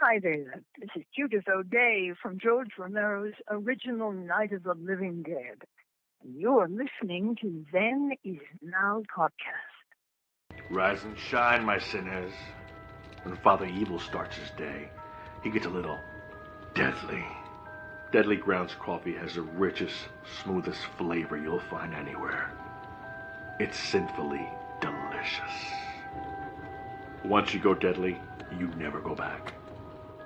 Hi there, this is Judith O'Day from George Romero's original Night of the Living Dead. And you're listening to Then Is Now podcast. Rise and shine, my sinners. When Father Evil starts his day, he gets a little deadly. Deadly Grounds coffee has the richest, smoothest flavor you'll find anywhere. It's sinfully delicious. Once you go deadly, you never go back.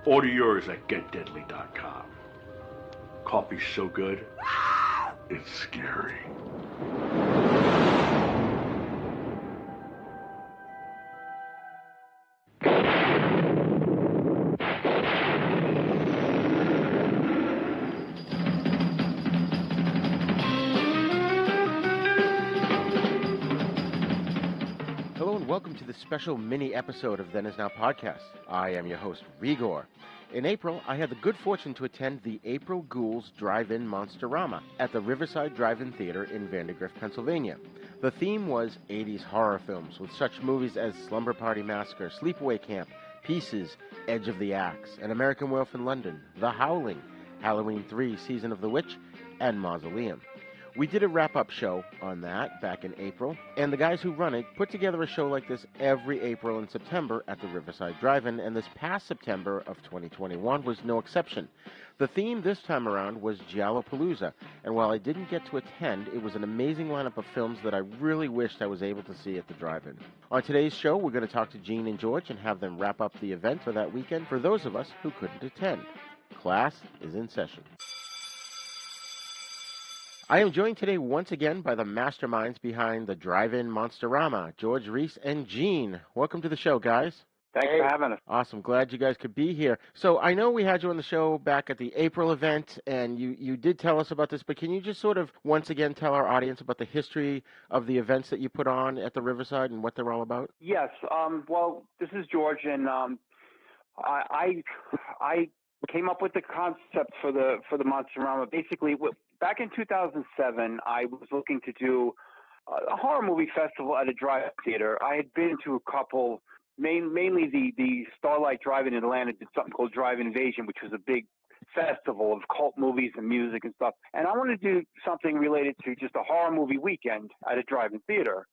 Order yours at getdeadly.com. Coffee's so good, it's scary. Welcome to this special mini episode of Then Is Now podcast. I am your host, Rigor. In April, I had the good fortune to attend the APRIL Ghouls Drive-In Monster-RAMA at the Riverside Drive In Theatre in Vandergrift, Pennsylvania. The theme was 80s horror films with such movies as Slumber Party Massacre, Sleepaway Camp, Pieces, Edge of the Axe, An American Werewolf in London, The Howling, Halloween 3, Season of the Witch, and Mausoleum. We did a wrap-up show on that back in April, and the guys who run it put together a show like this every April and September at the Riverside Drive-In, and this past September of 2021 was no exception. The theme this time around was Giallopalooza, and while I didn't get to attend, it was an amazing lineup of films that I really wished I was able to see at the drive-in. On today's show, we're going to talk to Gene and George and have them wrap up the event for that weekend for those of us who couldn't attend. Class is in session. I am joined today once again by the masterminds behind the Drive-In Monster-RAMA, George Reese and Gene. Welcome to the show, guys. Thanks for having us. Awesome. Glad you guys could be here. So I know we had you on the show back at the April event, and you did tell us about this, but can you just sort of once again tell our audience about the history of the events that you put on at the Riverside and what they're all about? Yes. Well, this is George, and I came up with the concept for the Monster-RAMA. Basically, back in 2007, I was looking to do a horror movie festival at a drive theater. I had been to a couple, mainly the Starlight Drive-In in Atlanta did something called Drive Invasion, which was a big festival of cult movies and music and stuff. And I wanted to do something related to just a horror movie weekend at a drive-in theater.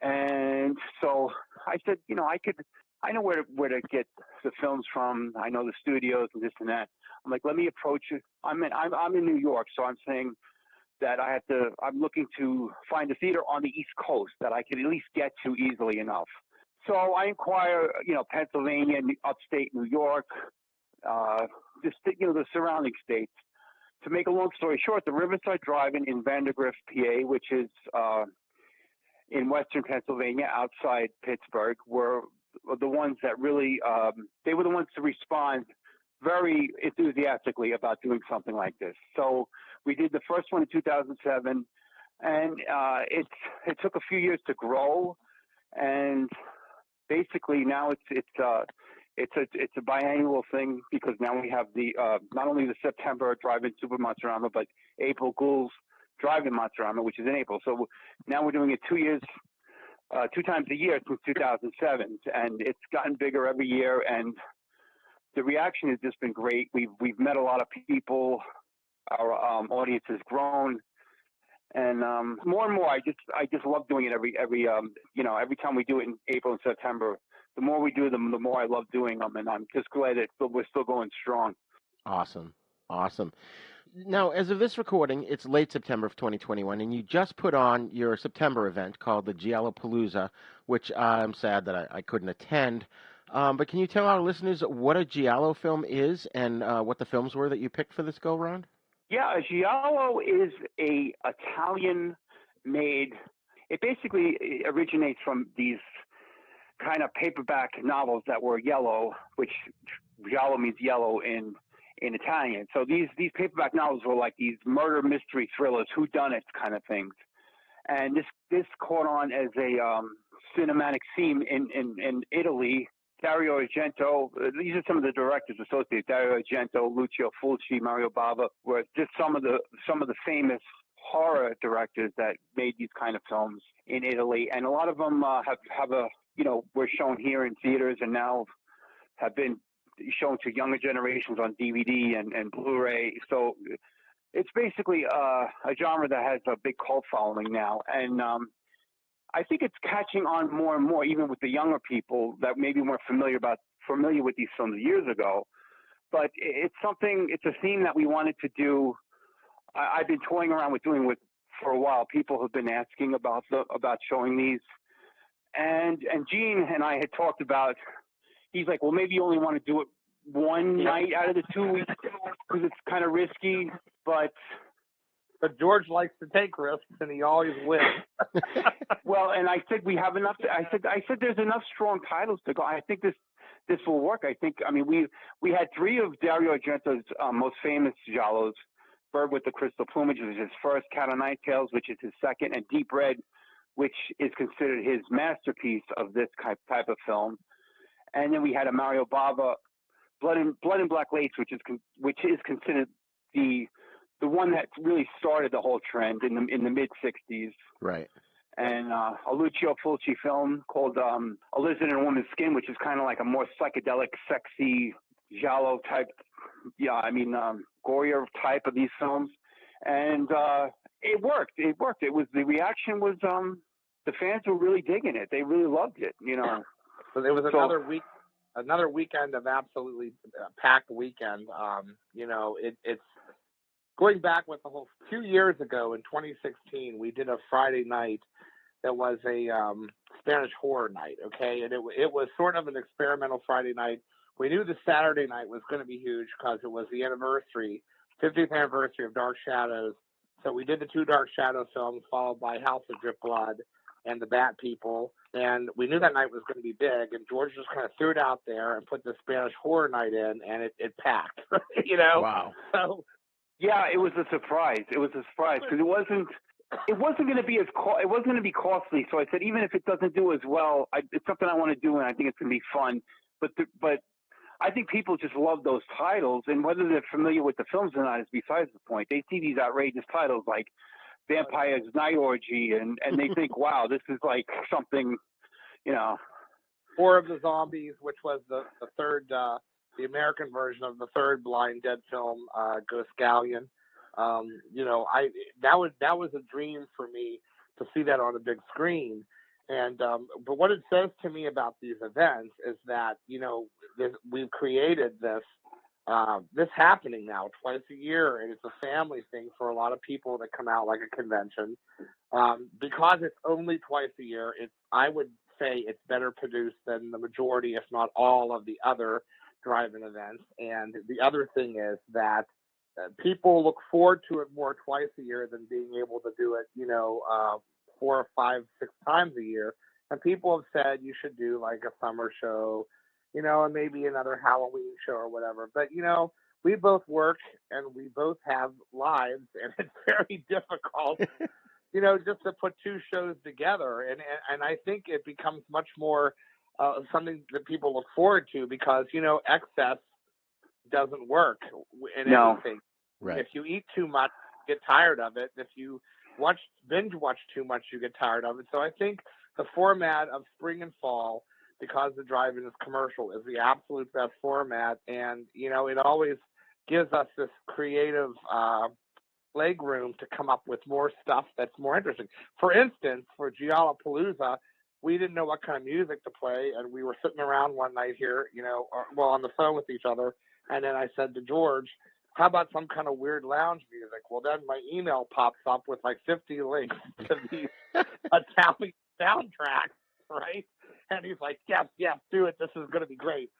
And so I said, I know where to get the films from. I know the studios and this and that. I'm like, let me approach it. I'm in New York, so I'm saying that I'm looking to find a theater on the East Coast that I could at least get to easily enough. So I inquire, Pennsylvania, upstate New York, the surrounding states. To make a long story short, the Riverside Drive-In in Vandergrift, PA, which is in western Pennsylvania, outside Pittsburgh, were the ones that really, they were the ones to respond very enthusiastically about doing something like this. So we did the first one in 2007, and it took a few years to grow, and basically now it's a biannual thing, because now we have the not only the September Drive-In Super Monster-RAMA, but April Ghouls Drive-In Monster-RAMA, which is in April. So now we're doing it 2 years. 2 times a year since 2007, and it's gotten bigger every year, and the reaction has just been great. We've met a lot of people. Our audience has grown, and more and more. I just love doing it every time we do it in April and September. The more we do them, the more I love doing them, and I'm just glad that we're still going strong. Awesome. Now, as of this recording, it's late September of 2021, and you just put on your September event called the Giallopalooza, which I'm sad that I couldn't attend. But can you tell our listeners what a Giallo film is and what the films were that you picked for this go-round? Yeah, a Giallo is a Italian-made. It basically originates from these kind of paperback novels that were yellow, which Giallo means yellow in Italian. So these paperback novels were like these murder mystery thrillers, whodunits kind of things. And this caught on as a cinematic theme in Italy. Dario Argento, these are some of the directors associated. Dario Argento, Lucio Fulci, Mario Bava were just some of the famous horror directors that made these kind of films in Italy. And a lot of them were shown here in theaters and now have been shown to younger generations on DVD and Blu-ray. So it's basically a genre that has a big cult following now, and I think it's catching on more and more, even with the younger people that maybe weren't familiar with these films years ago. But it's a theme that we wanted to do. I've been toying around with doing for a while. People have been asking about showing these, and Gene and I had talked about. He's like, well, maybe you only want to do it one night out of the 2 weeks because it's kind of risky, but George likes to take risks, and he always wins. Well, and I said we have enough. I said there's enough strong titles to go. I think this will work. I mean, we had 3 of Dario Argento's most famous giallos: Bird with the Crystal Plumage, which is his first; Cat o' Nine Tails, which is his second; and Deep Red, which is considered his masterpiece of this type of film. And then we had a Mario Bava, Blood and Black Lace, which is considered the one that really started the whole trend in the mid '60s. Right. And a Lucio Fulci film called A Lizard in a Woman's Skin, which is kind of like a more psychedelic, sexy, giallo type. Yeah, I mean Goya type of these films, and it worked. The reaction was the fans were really digging it. They really loved it. You know. So it was another weekend of absolutely packed weekend. You know, it's going back with the whole 2 years ago in 2016, we did a Friday night that was a Spanish horror night. Okay, and it was sort of an experimental Friday night. We knew the Saturday night was going to be huge because it was the 50th anniversary of Dark Shadows. So we did the 2 Dark Shadow films, followed by House of Drip Blood and The Bat People. And we knew that night was going to be big, and George just kind of threw it out there and put the Spanish horror night in, and it packed, you know? Wow. So, yeah, it was a surprise. It was a surprise because it wasn't going to be it wasn't going to be costly. So I said, even if it doesn't do as well, it's something I want to do, and I think it's going to be fun. But I think people just love those titles, and whether they're familiar with the films or not is besides the point. They see these outrageous titles like Vampire's Night Orgy, and they think, wow, this is like something, you know. War of the Zombies, which was the third, the American version of the third Blind Dead film, Ghost Galleon. You know, that was a dream for me to see that on a big screen. And but what it says to me about these events is that, you know, we've created this happening now twice a year, and it's a family thing for a lot of people that come out like a convention. Because it's only twice a year, I would say it's better produced than the majority, if not all, of the other drive-in events. And the other thing is that people look forward to it more twice a year than being able to do it, you know, 4, 5, 6 times a year. And people have said you should do like a summer show, you know, and maybe another Halloween show or whatever. But, you know, we both work and we both have lives, and it's very difficult, you know, just to put 2 shows together. And I think it becomes much more something that people look forward to because, you know, excess doesn't work in anything. Right. If you eat too much, you get tired of it. If you binge watch too much, you get tired of it. So I think the format of spring and fall, because the drive-in is commercial, is the absolute best format. And, you know, it always gives us this creative leg room to come up with more stuff that's more interesting. For instance, for Giallopalooza, we didn't know what kind of music to play, and we were sitting around one night here, you know, on the phone with each other, and then I said to George, how about some kind of weird lounge music? Well, then my email pops up with like 50 links to these Italian soundtracks, right? And he's like, yes, do it. This is going to be great.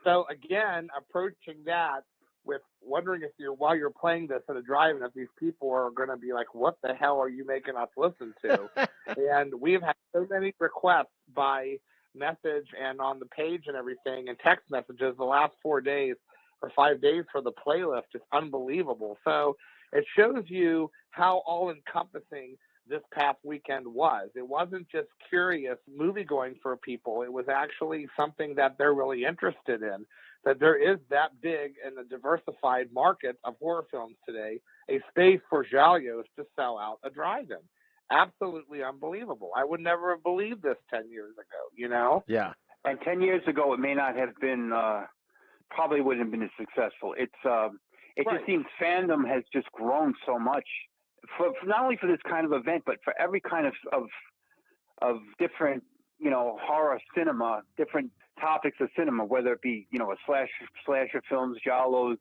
So again, approaching that with wondering while you're playing this at a drive-in, if these people are going to be like, what the hell are you making us listen to? And we've had so many requests by message and on the page and everything, and text messages the last 4 days or 5 days for the playlist. It's unbelievable. So it shows you how all-encompassing this past weekend was. It wasn't just curious movie-going for people. It was actually something that they're really interested in, that there is that big and a diversified market of horror films today, a space for giallos to sell out a drive-in. Absolutely unbelievable. I would never have believed this 10 years ago, you know? Yeah. And 10 years ago, it may not have been probably wouldn't have been as successful. It just seems fandom has just grown so much for not only for this kind of event, but for every kind of different, horror cinema, different topics of cinema, whether it be, a slasher films, giallos,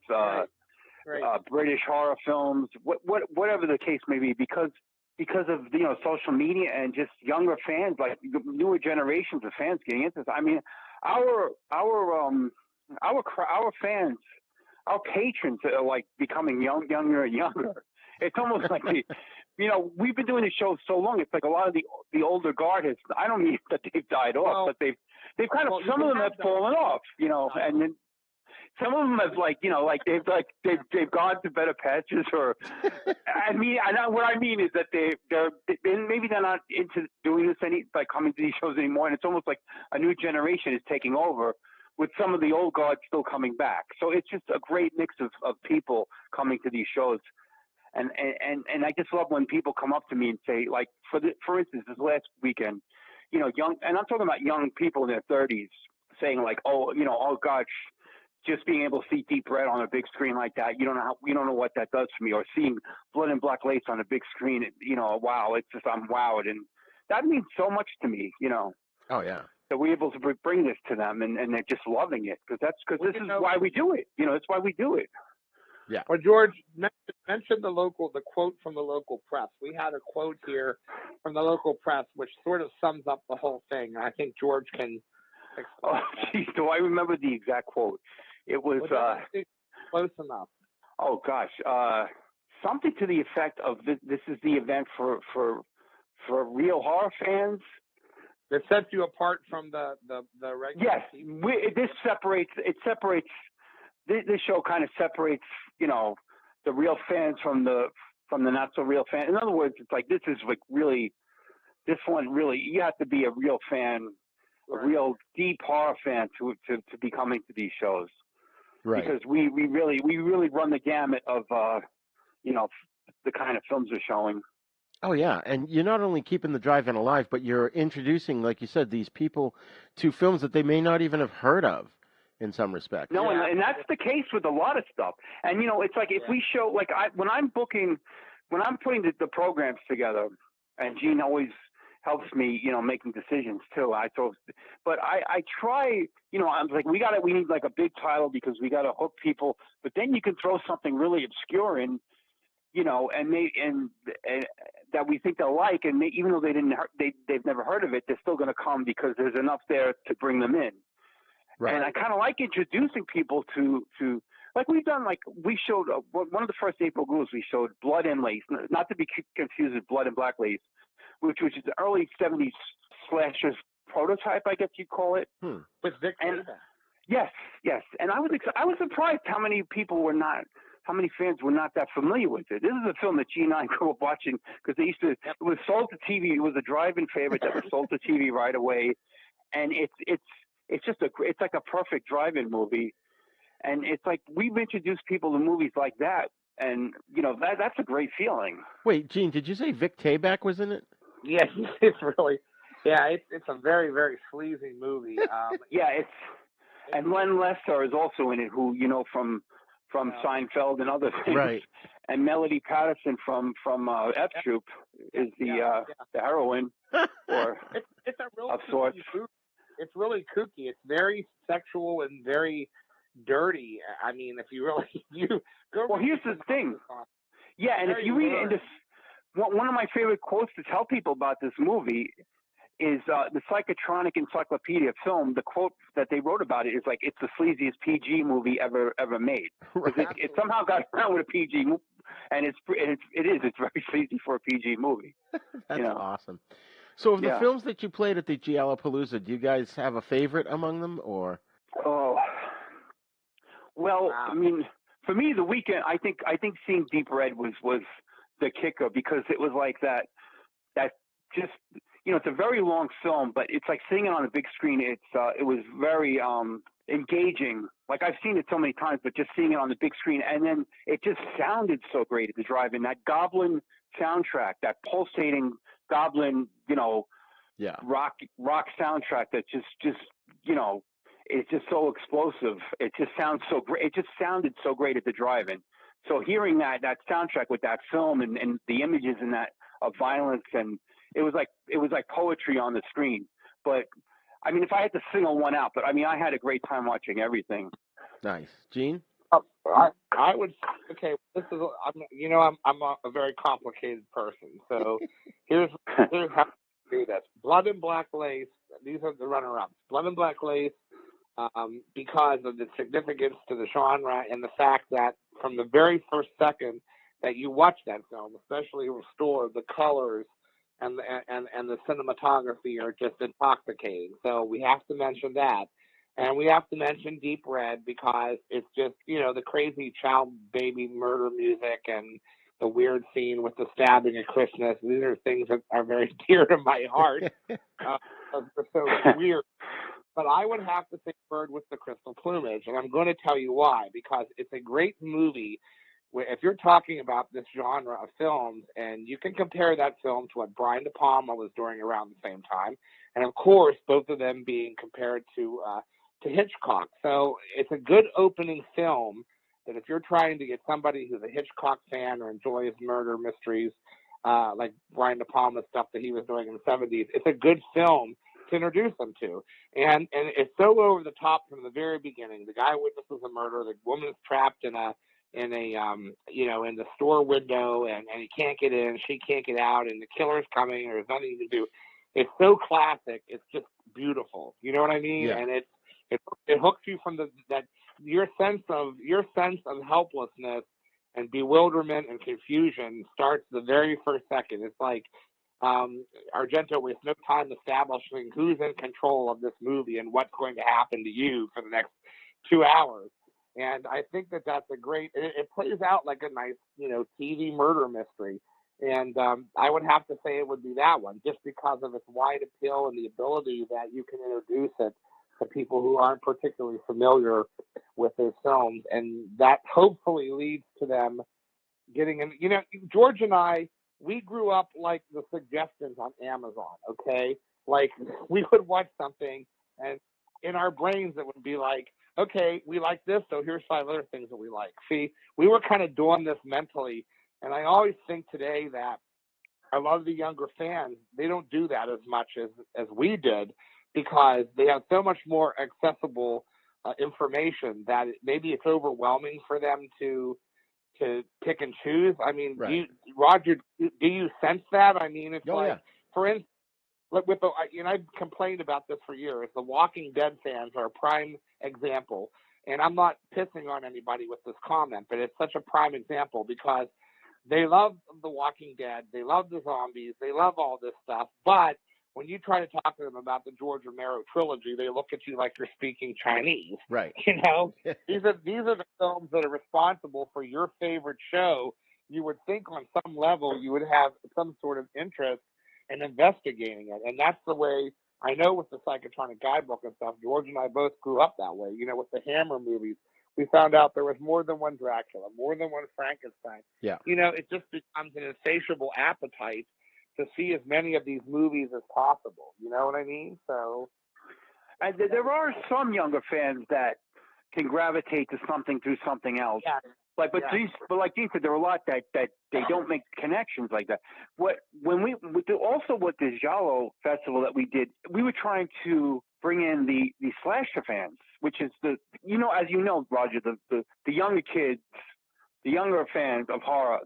British horror films, whatever the case may be, because of social media and just younger fans, like newer generations of fans getting into this. I mean, our fans, our patrons are like becoming younger and younger. It's almost like we've been doing the show so long. It's like a lot of the older guard has. I don't mean that they've died off, but they've kind of some of them have fallen off, and then some of them have they've gone to better patches, or what I mean is that they're maybe they're not into doing this coming to these shows anymore, and it's almost like a new generation is taking over, with some of the old guard still coming back. So it's just a great mix of people coming to these shows. And I just love when people come up to me and say, like, for instance, this last weekend, young, and I'm talking about young people in their 30s saying like, oh gosh, just being able to see Deep Red on a big screen like that, you don't know what that does for me, or seeing Blood and Black Lace on a big screen, wow, it's just, I'm wowed. And that means so much to me, Oh yeah. That we're able to bring this to them, and they're just loving it, because this is why we do it. It's why we do it. Yeah. Well, George, mention the quote from the local press. We had a quote here from the local press, which sort of sums up the whole thing. I think George can explain. Oh, geez, do I remember the exact quote? It was close enough. Oh gosh, something to the effect of this is the event for real horror fans. That sets you apart from the regular. Yes, this separates. This show kind of separates, the real fans from the not so real fans. In other words, it's like this is like really, this one really, you have to be a real fan, a real deep horror fan to be coming to these shows. Right. Because we really run the gamut of the kind of films we're showing. Oh yeah, and you're not only keeping the drive-in alive, but you're introducing, like you said, these people to films that they may not even have heard of in some respects. No, and that's the case with a lot of stuff. And it's like if we show, like when I'm putting the programs together, and Gene always helps me, making decisions too. But I try, I'm like, we need like a big title because we got to hook people. But then you can throw something really obscure in, and that we think they'll like, and even though they've never heard of it, they're still going to come because there's enough there to bring them in. Right. And I kind of like introducing people to like we've done, like we showed one of the first April Ghouls, we showed Blood and Lace, not to be confused with Blood and Black Lace, which is the early 70s slashers prototype, I guess you'd call it. With Vic. Yes. And I was surprised how many fans were not that familiar with it. This is a film that Gene and I grew up watching because it was sold to TV. It was a drive-in favorite that was sold to TV right away. And it's like a perfect drive-in movie. And it's like we've introduced people to movies like that. And, that's a great feeling. Wait, Gene, did you say Vic Tayback was in it? Yeah, it's really, it's a very, very sleazy movie. And Len Lester is also in it, who, from Seinfeld and other things. Right. And Melody Patterson from F Troop is the heroine, or it's a real of sorts. Movie. It's really kooky. It's very sexual and very dirty. I mean, if you go. Well, here's the thing. Yeah, and if you read it in this, one of my favorite quotes to tell people about this movie is the Psychotronic Encyclopedia film. The quote that they wrote about it is like, it's the sleaziest PG movie ever made. Right. It somehow got around with a PG movie, and it's very sleazy for a PG movie. That's awesome. So of the films that you played at the Giallopalooza, do you guys have a favorite among them, or? Oh, well, I mean, for me, the weekend, I think seeing Deep Red was the kicker, because it was like that just, it's a very long film, but it's like seeing it on a big screen. It was very engaging. Like, I've seen it so many times, but just seeing it on the big screen, and then it just sounded so great at the drive-in. That Goblin soundtrack, that pulsating Goblin, rock soundtrack that just it's just so explosive. It just sounds so great. It just sounded so great at the drive-in. So hearing that soundtrack with that film and the images in that of violence, and it was like poetry on the screen. But I mean, if I had to single one out, but I mean, I had a great time watching everything. Nice. Gene? I would, okay, this is, I'm a very complicated person. So here's how to do this. Blood and Black Lace, these are the runner-ups. Blood and Black Lace, because of the significance to the genre and the fact that from the very first second that you watch that film, especially restored, the colors and the cinematography are just intoxicating. So we have to mention that. And we have to mention Deep Red because it's just, the crazy child baby murder music and the weird scene with the stabbing at Christmas. These are things that are very dear to my heart. They're so weird. But I would have to say Bird with the Crystal Plumage, and I'm going to tell you why. Because it's a great movie. If you're talking about this genre of films, and you can compare that film to what Brian De Palma was doing around the same time, and of course, both of them being compared to Hitchcock. So it's a good opening film that if you're trying to get somebody who's a Hitchcock fan or enjoys murder mysteries, like Brian De Palma stuff that he was doing in the 70s, it's a good film to introduce them to. And it's so over the top from the very beginning. The guy witnesses a murder, the woman is trapped in the store window, and he can't get in, she can't get out, and the killer's coming, there's nothing to do. It's so classic, it's just beautiful. You know what I mean? Yeah. And it hooks you from your sense of helplessness and bewilderment and confusion starts the very first second. It's like Argento wastes no time establishing who's in control of this movie and what's going to happen to you for the next 2 hours. And I think that's a great, it plays out like a nice, TV murder mystery. And I would have to say it would be that one, just because of its wide appeal and the ability that you can introduce it to people who aren't particularly familiar with his films. And that hopefully leads to them getting in. George and I, we grew up like the suggestions on Amazon, okay? Like, we would watch something, and in our brains it would be like, okay, we like this, so here's 5 other things that we like. See, we were kind of doing this mentally, and I always think today that a lot of the younger fans, they don't do that as much as we did, because they have so much more accessible information that maybe it's overwhelming for them to pick and choose. I mean, right. Roger, do you sense that? I mean, it's for instance, I've complained about this for years. The Walking Dead fans are a prime example, and I'm not pissing on anybody with this comment, but it's such a prime example because they love The Walking Dead, they love the zombies, they love all this stuff, but when you try to talk to them about the George Romero trilogy, they look at you like you're speaking Chinese. Right. These are the films that are responsible for your favorite show. You would think on some level you would have some sort of interest in investigating it. And that's the way, I know with the Psychotronic Guidebook and stuff, George and I both grew up that way. With the Hammer movies, we found out there was more than one Dracula, more than one Frankenstein. Yeah. It just becomes an insatiable appetite to see as many of these movies as possible. You know what I mean? So, there are some younger fans that can gravitate to something through something else. Yeah. But like you said, there are a lot that they don't make connections like that. With the Giallo festival that we did, we were trying to bring in the slasher fans, which is as you know, Roger, the younger kids, the younger fans of horror,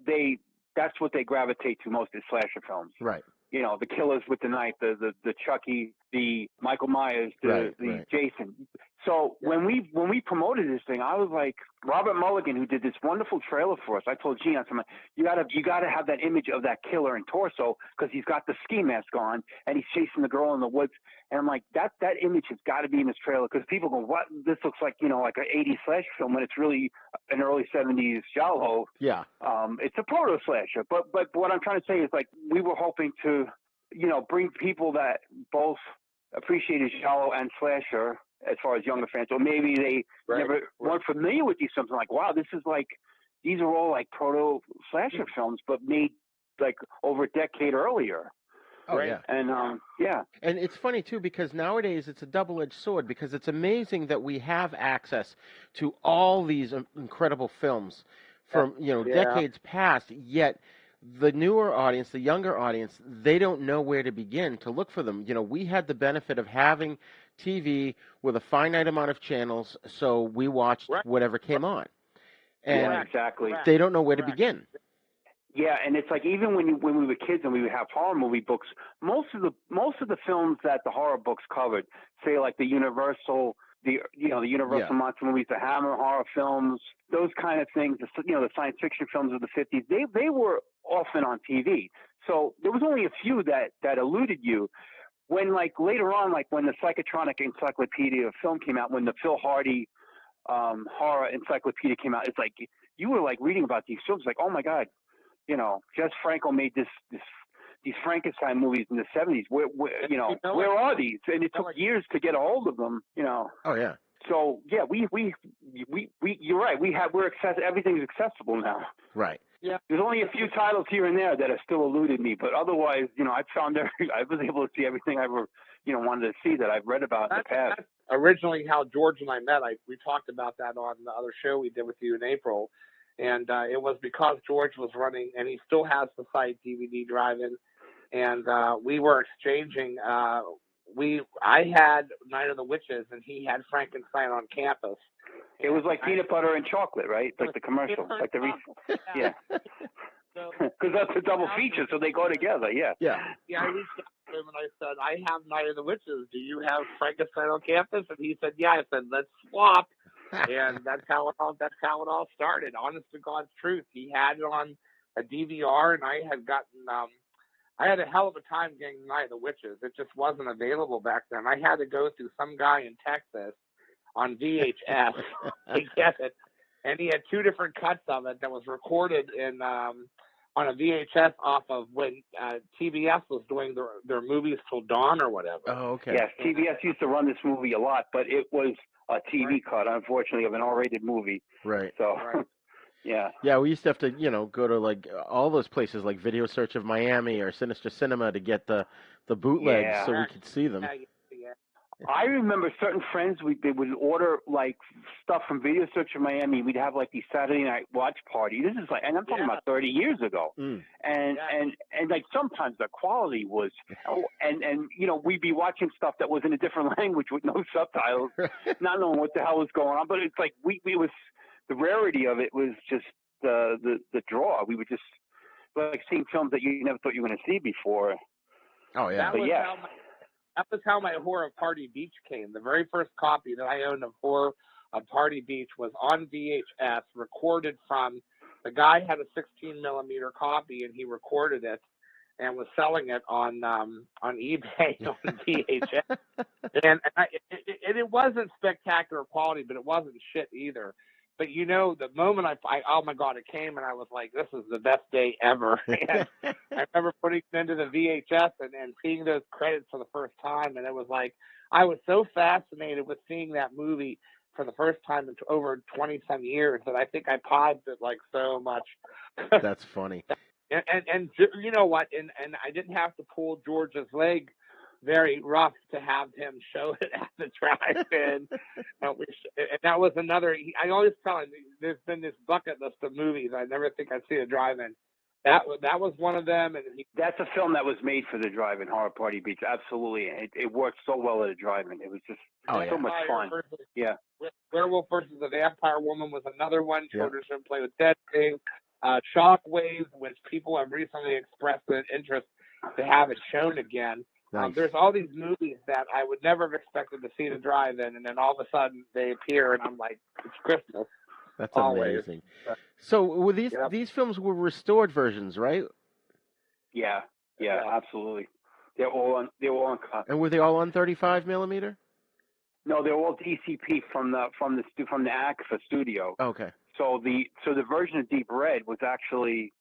that's what they gravitate to most is slasher films. Right. The killers with the knife, the Chucky, the Michael Myers, the Jason. So when we promoted this thing, I was like, Robert Mulligan, who did this wonderful trailer for us, I told Gene, I said, you gotta have that image of that killer in torso because he's got the ski mask on and he's chasing the girl in the woods. And I'm like, that image has got to be in this trailer because people go, what? This looks like like an 80s slasher film when it's really an early 70s Giallo. Yeah. It's a proto slasher. But what I'm trying to say is like we were hoping to bring people that both appreciated Giallo and slasher as far as younger fans, or maybe they weren't familiar with these films. I'm like, wow, these are all like proto slasher films, but made like over a decade earlier. Oh, Great. yeah. And yeah. And it's funny, too, because nowadays it's a double-edged sword, because it's amazing that we have access to all these incredible films from, decades past, yet the newer audience, the younger audience, they don't know where to begin to look for them. We had the benefit of having TV with a finite amount of channels, so we watched whatever came on. And exactly. they don't know where to begin. Yeah, and it's like even when we were kids and we would have horror movie books, most of the films that the horror books covered, say like the Universal monster movies, the Hammer horror films, those kind of things, the science fiction films of the 50s, they were often on TV. So there was only a few that eluded you. When like later on, like when the Psychotronic Encyclopedia of Film came out, when the Phil Hardy horror encyclopedia came out, it's like you were like reading about these films, like, oh my God. Jess Franco made these Frankenstein movies in the 70s. Where are these? And it took years to get a hold of them. Oh yeah. So yeah, we you're right. Everything's accessible now. Right. Yeah. There's only a few titles here and there that have still eluded me, but otherwise, I was able to see everything I ever, wanted to see that I've read about in the past. That's originally how George and I met. We talked about that on the other show we did with you in April. And it was because George was running, and he still has the site DVD Drive-In, and we were exchanging. I had Night of the Witches, and he had Frankenstein on campus. It was like peanut butter and chocolate, right? Like the commercial, like the yeah. Because that's a double feature, so they go together. Yeah. Yeah. Yeah. I reached out to him and I said, "I have Night of the Witches. Do you have Frankenstein on campus?" And he said, "Yeah." I said, "Let's swap." And that's how it all started. Honest to God's truth, he had it on a DVR, and I had gotten. I had a hell of a time getting Night of the Witches. It just wasn't available back then. I had to go through some guy in Texas on VHS to get it, and he had two different cuts of it that was recorded in on a VHS off of when TBS was doing their movies till dawn or whatever. Oh, okay. Yes, TBS used to run this movie a lot, but it was a TV cut, unfortunately, of an R-rated movie. Right. So, yeah. Yeah, we used to have to, go to like all those places like Video Search of Miami or Sinister Cinema to get the bootlegs so we could see them. I remember certain friends, they would order like stuff from Video Search of Miami. We'd have like these Saturday night watch party. This is like, and I'm talking about 30 years ago. And like sometimes the quality was, and we'd be watching stuff that was in a different language with no subtitles, not knowing what the hell was going on. But it's like we was the rarity of it was just the draw. We would just like seeing films that you never thought you were going to see before. Oh yeah. That was how my Horror of Party Beach came. The very first copy that I owned of Horror of Party Beach was on VHS, recorded from, the guy had a 16 millimeter copy, and he recorded it and was selling it on eBay on VHS. and it wasn't spectacular quality, but it wasn't shit either. But the moment I oh my God, it came, and I was like, this is the best day ever. And I remember putting it into the VHS and seeing those credits for the first time, and it was like, I was so fascinated with seeing that movie for the first time in over 20-some years that I think I paused it like so much. That's funny. And you know what? And I didn't have to pull George's leg very rough to have him show it at the drive-in. And that was another. I always tell him there's been this bucket list of movies I never think I'd see a drive-in. That was one of them. And that's a film that was made for the drive-in, Horror Party Beach. Absolutely, it worked so well at a drive-in. It was just so much fun. Werewolf versus the Vampire Woman was another one. Children Shouldn't Play with Dead Things. Shockwave, which people have recently expressed an interest to have it shown again. Nice. There's all these movies that I would never have expected to see the drive-in, and then all of a sudden they appear, and I'm like, it's Christmas. That's amazing. So were these films were restored versions, right? Yeah, absolutely. They were all on cut. And were they all on 35 millimeter? No, they were all DCP from the ACFA studio. Okay. So the version of Deep Red was actually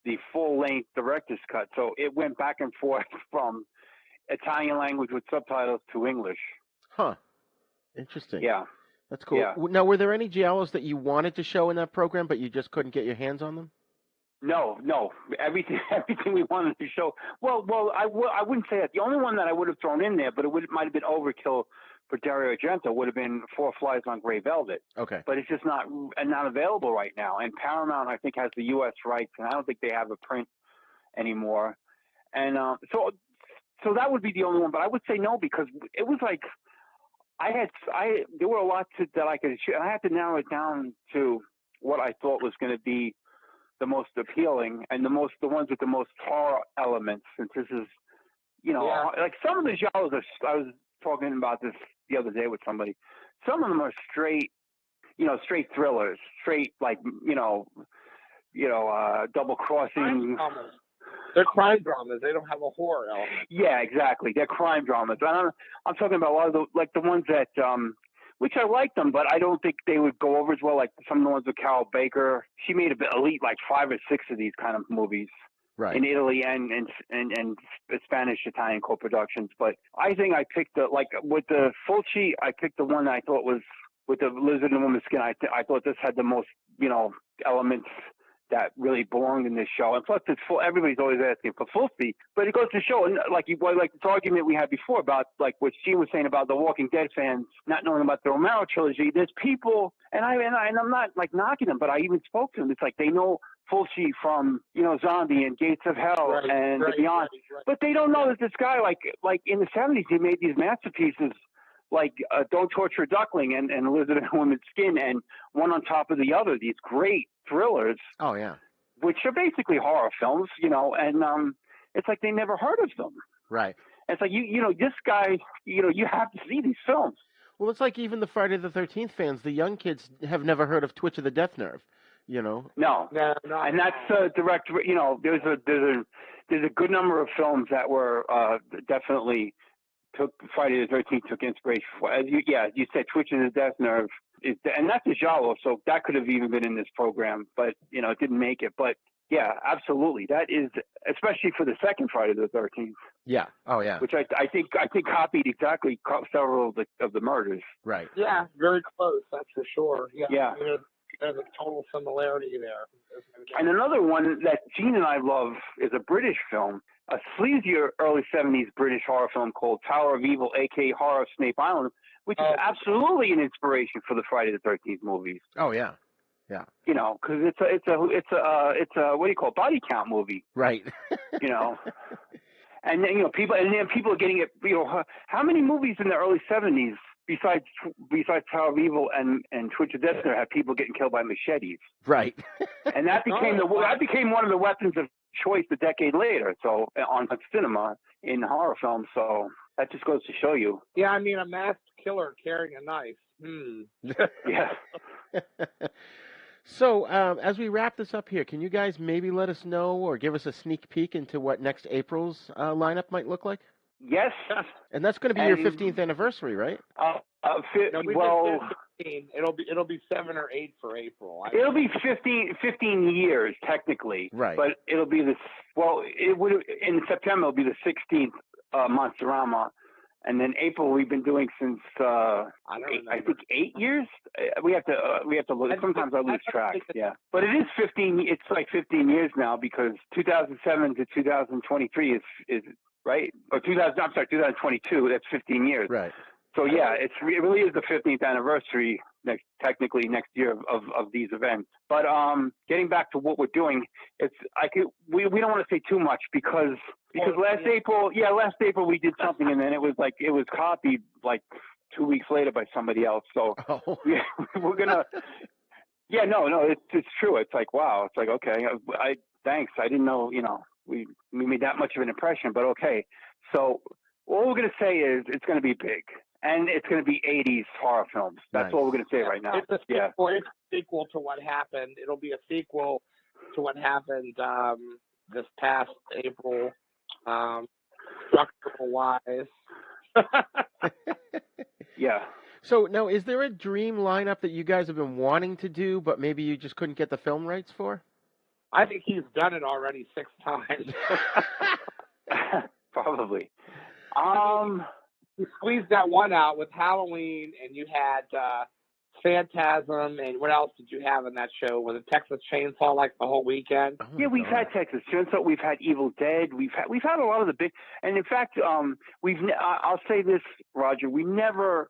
the full-length director's cut. So it went back and forth from Italian language with subtitles to English. Huh. Interesting. Yeah. That's cool. Yeah. Now, were there any giallos that you wanted to show in that program, but you just couldn't get your hands on them? No, everything we wanted to show. Well, I wouldn't say that. The only one that I would have thrown in there, but it might have been overkill for Dario Argento, would have been Four Flies on Grey Velvet. Okay. But it's just not available right now. And Paramount, I think, has the U.S. rights, and I don't think they have a print anymore. And so that would be the only one. But I would say no, because it was like there were a lot that I could shoot, and I had to narrow it down to what I thought was going to be the most appealing and the ones with the most horror elements. Since this is, like some of the genres I was talking about this the other day with somebody. Some of them are straight thrillers, straight double crossing. They're crime dramas. They don't have a horror element. Yeah, exactly. They're crime dramas. I'm talking about a lot of the ones that, which I like them, but I don't think they would go over as well. Like some of the ones with Carol Baker. She made elite like 5 or 6 of these kind of movies. Right. In Italy and Spanish Italian co-productions. But I think I picked with the Fulci, I picked the one that I thought was with the lizard and woman's skin. I thought this had the most elements that really belonged in this show. And plus, it's full. Everybody's always asking for Fulci, but it goes to show, and like this argument we had before about like what she was saying about the Walking Dead fans not knowing about the Romero trilogy. There's people, and I'm not like knocking them, but I even spoke to them. It's like they know Fulci from Zombie and Gates of Hell and Beyond, but they don't know that this guy like in the 70s he made these masterpieces like Don't Torture a Duckling and Lizard and Woman's Skin, and one on top of the other, these great thrillers. Oh yeah, which are basically horror films, and it's like they never heard of them. Right. And it's like this guy, you have to see these films. Well, it's like even the Friday the 13th fans, the young kids have never heard of Twitch of the Death Nerve. No, and that's direct. There's a good number of films that were definitely took Friday the 13th took inspiration for. You said Twitch of the Death Nerve, and that's a giallo, so that could have even been in this program, but it didn't make it. But yeah, absolutely, that is especially for the second Friday the 13th. Yeah. Oh yeah. Which I think copied exactly several of the murders. Right. Yeah, very close. That's for sure. Yeah. There's a total similarity there. And another one that Gene and I love is a British film, a sleazier early 70s British horror film called Tower of Evil, a.k.a. Horror of Snape Island, which is absolutely an inspiration for the Friday the 13th movies. Oh yeah, yeah. Because it's a what do you call it, body count movie, right? And then people are getting it. How many movies in the early 70s besides Tower of Evil and Twitch of Death Nerve had people getting killed by machetes? Right. And that became one of the weapons of choice a decade later. So on cinema in horror films. So that just goes to show you. Yeah, I mean a masked killer carrying a knife. Yeah. So, as we wrap this up here, can you guys maybe let us know or give us a sneak peek into what next April's lineup might look like? Yes. And that's going to be your 15th anniversary, right? Well, 15. It'll be 7 or 8 for April. It'll be 15 years technically. Right. But it'll be in September it'll be the 16th Monster-RAMA. And then April we've been doing since I think 8 years. We have to look. Sometimes I lose track. Yeah, but it is 15. It's like 15 years now because 2007 to 2023 is right, or 2022. That's 15 years. Right. So yeah, it really is the 15th anniversary technically next year of these events. But getting back to what we're doing, we don't want to say too much because last April we did something and then it was copied like 2 weeks later by somebody else. So we're gonna. Yeah, no, it's true. It's like wow. It's like okay, thanks. I didn't know we made that much of an impression, but okay. So all we're gonna say is it's gonna be big. And it's going to be 80s horror films. That's all we're going to say right now. It's a sequel to what happened. It'll be a sequel to what happened this past April, structural-wise. Yeah. So now, is there a dream lineup that you guys have been wanting to do, but maybe you just couldn't get the film rights for? I think he's done it already 6 times. Probably. You squeezed that one out with Halloween, and you had Phantasm, and what else did you have in that show? Was it Texas Chainsaw like the whole weekend? Oh Yeah, we've had Texas Chainsaw, we've had Evil Dead, we've had a lot of the big, and in fact, I'll say this, Roger, we never.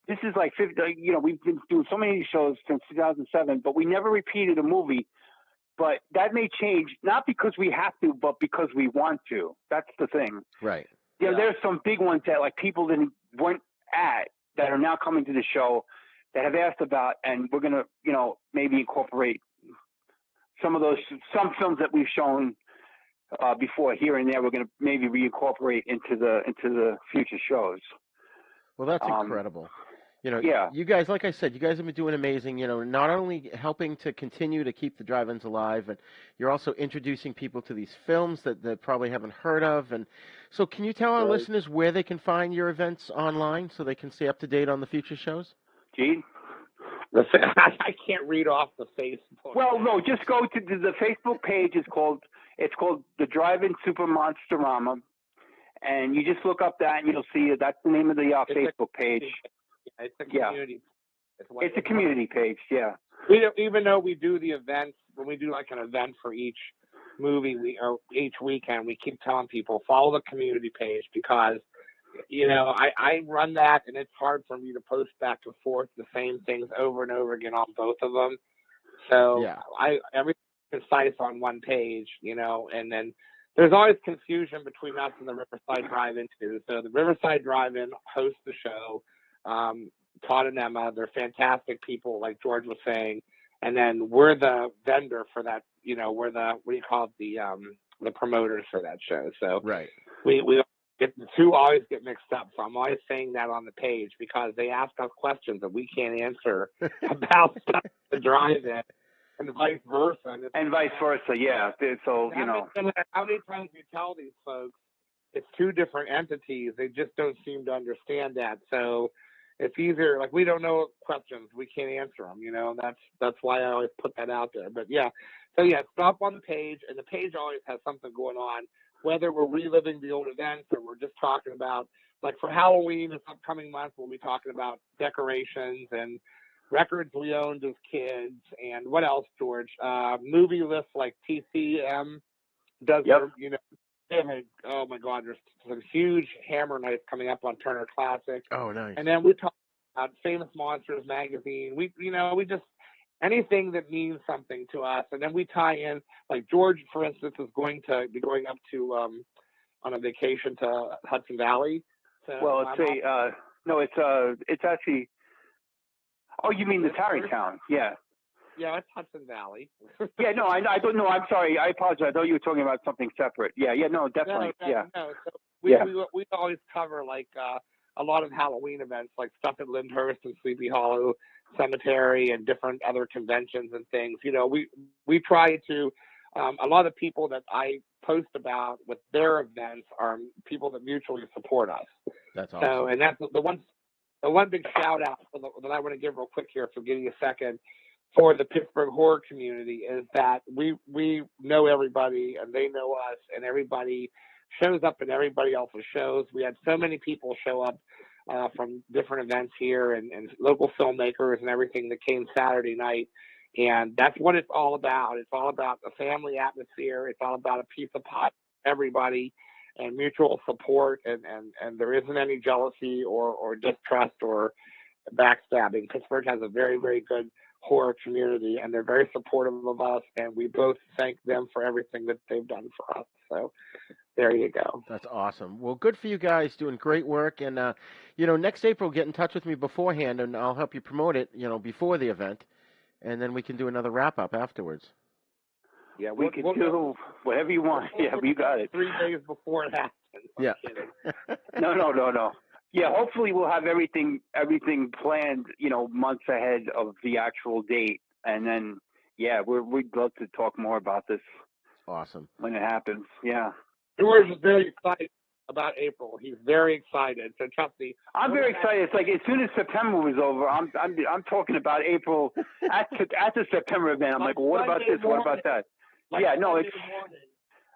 This is like 50. You know, we've been doing so many shows since 2007, but we never repeated a movie. But that may change, not because we have to, but because we want to. That's the thing. Right. You know, there's some big ones that like people weren't at that are now coming to the show that have asked about, and we're gonna, you know, maybe incorporate some films that we've shown before here and there. We're gonna maybe reincorporate into the future shows. Well, that's incredible. You know, yeah. You guys, like I said, you guys have been doing amazing, you know, not only helping to continue to keep the drive-ins alive, but you're also introducing people to these films that they probably haven't heard of. And so can you tell our listeners where they can find your events online so they can stay up to date on the future shows? Gene? I can't read off the Facebook. Well, no, just go to the Facebook page. It's called the Drive-In Super Monster-RAMA. And you just look up that and you'll see it. That's the name of the Facebook page. It's a community. It's a community page, yeah. We don't, even though we do the events, when we do like an event for each movie or each weekend, we keep telling people, follow the community page because, you know, I run that and it's hard for me to post back and forth the same things over and over again on both of them. So everything's concise on one page, you know, and then there's always confusion between us and the Riverside Drive-In too. So the Riverside Drive-In hosts the show. Todd and Emma, they're fantastic people, like George was saying. And then we're the vendor for that, you know, we're the, what do you call it, the promoters for that show. So we the two always get mixed up. So I'm always saying that on the page because they ask us questions that we can't answer about stuff the drive-in and vice versa. And vice versa, yeah. So, you know. How many times you tell these folks it's two different entities, they just don't seem to understand that. So it's easier, like we don't know questions, we can't answer them, you know. That's why I always put that out there. But yeah, so yeah, stop on the page, and the page always has something going on, whether we're reliving the old events or we're just talking about, like for Halloween this upcoming month, we'll be talking about decorations and records we owned as kids, and what else, George? Movie lists like TCM does, you know. Oh my God, there's some huge Hammer nights coming up on Turner Classic. Oh, nice. And then we talk about Famous Monsters magazine. We just anything that means something to us, and then we tie in. Like George, for instance, is going to be going up to on a vacation to Hudson Valley. So well, it's actually. Oh, you mean the Tarrytown? Yeah. Yeah, it's Hudson Valley. Yeah, no, I don't know. I'm sorry. I apologize. I thought you were talking about something separate. Yeah, no, definitely. No. So we always cover like a lot of Halloween events, like stuff at Lyndhurst and Sleepy Hollow Cemetery and different other conventions and things. You know, we try to. A lot of people that I post about with their events are people that mutually support us. That's awesome. So, and that's the one big shout out that I want to give real quick here, for getting a second, for the Pittsburgh horror community is that we know everybody and they know us, and everybody shows up in everybody else's shows. We had so many people show up from different events here and local filmmakers and everything that came Saturday night. And that's what it's all about. It's all about the family atmosphere. It's all about a piece of pie, everybody, and mutual support. And there isn't any jealousy or distrust or backstabbing. Pittsburgh has a very, very good horror community, and they're very supportive of us, and we both thank them for everything that they've done for us. So there you go. That's awesome. Well, good for you guys, doing great work. And you know, next April, get in touch with me beforehand, and I'll help you promote it, you know, before the event, and then we can do another wrap up afterwards. Yeah, we can do whatever you want. Yeah, you got it. 3 days before it happens. Yeah. No. Yeah, hopefully we'll have everything planned, you know, months ahead of the actual date, and then we'd love to talk more about this. Awesome. When it happens, yeah. George is very excited about April. He's very excited. So trust me. I'm very excited. It's like as soon as September was over, I'm talking about April at the September event. I'm like, well, what about this? What about that? Yeah, no, it's.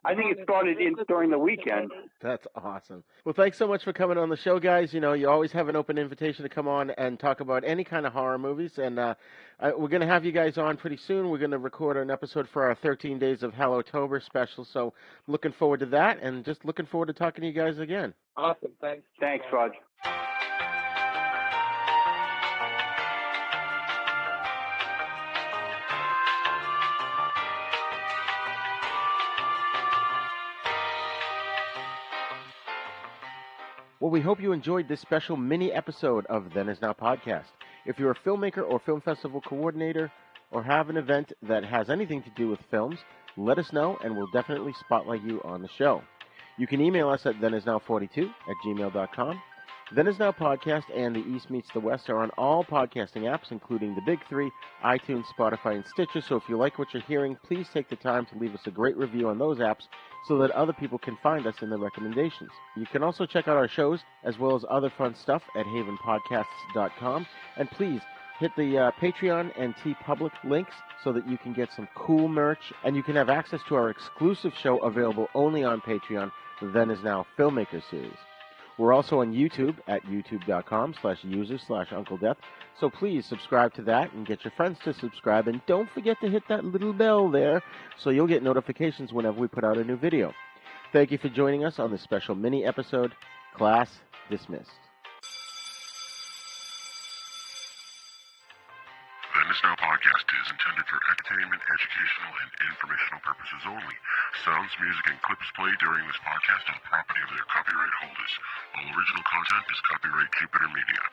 I think it started during the weekend. That's awesome. Well, thanks so much for coming on the show, guys. You know, you always have an open invitation to come on and talk about any kind of horror movies. And we're going to have you guys on pretty soon. We're going to record an episode for our 13 Days of Hallowtober special. So looking forward to that, and just looking forward to talking to you guys again. Awesome. Thanks. Thanks, Raj. Well, we hope you enjoyed this special mini episode of Then Is Now podcast. If you're a filmmaker or film festival coordinator or have an event that has anything to do with films, let us know and we'll definitely spotlight you on the show. You can email us at thenisnow42@gmail.com. Then Is Now podcast and The East Meets the West are on all podcasting apps, including the big three, iTunes, Spotify, and Stitcher. So if you like what you're hearing, please take the time to leave us a great review on those apps so that other people can find us in the recommendations. You can also check out our shows as well as other fun stuff at havenpodcasts.com. And please hit the Patreon and TeePublic links so that you can get some cool merch and you can have access to our exclusive show available only on Patreon, the Then Is Now Filmmaker Series. We're also on YouTube at youtube.com/users/UncleDeath. So please subscribe to that and get your friends to subscribe. And don't forget to hit that little bell there so you'll get notifications whenever we put out a new video. Thank you for joining us on this special mini episode. Class dismissed. The Then Is Now podcast is intended for entertainment, educational, and informational purposes only. Sounds, music, and clips played during this podcast are the property of their copyright holders. All original content is copyright Jupiter Media.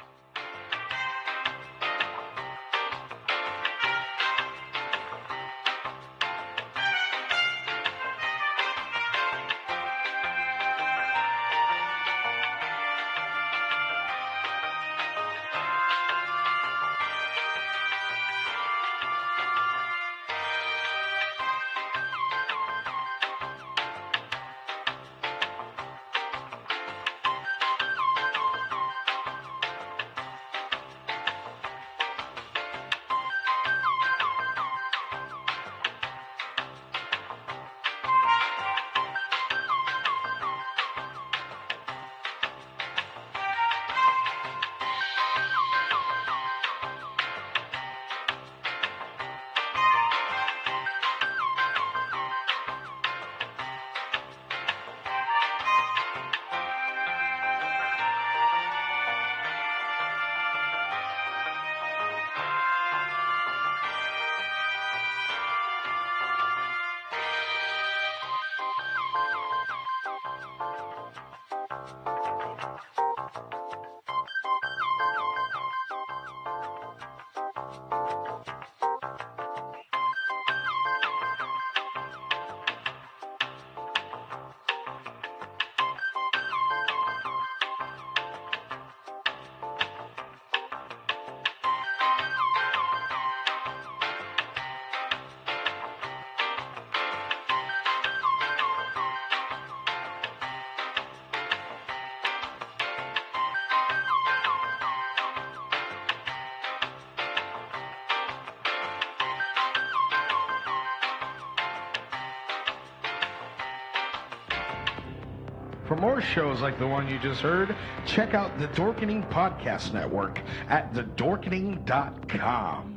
For more shows like the one you just heard, check out the Dorkening Podcast Network at thedorkening.com.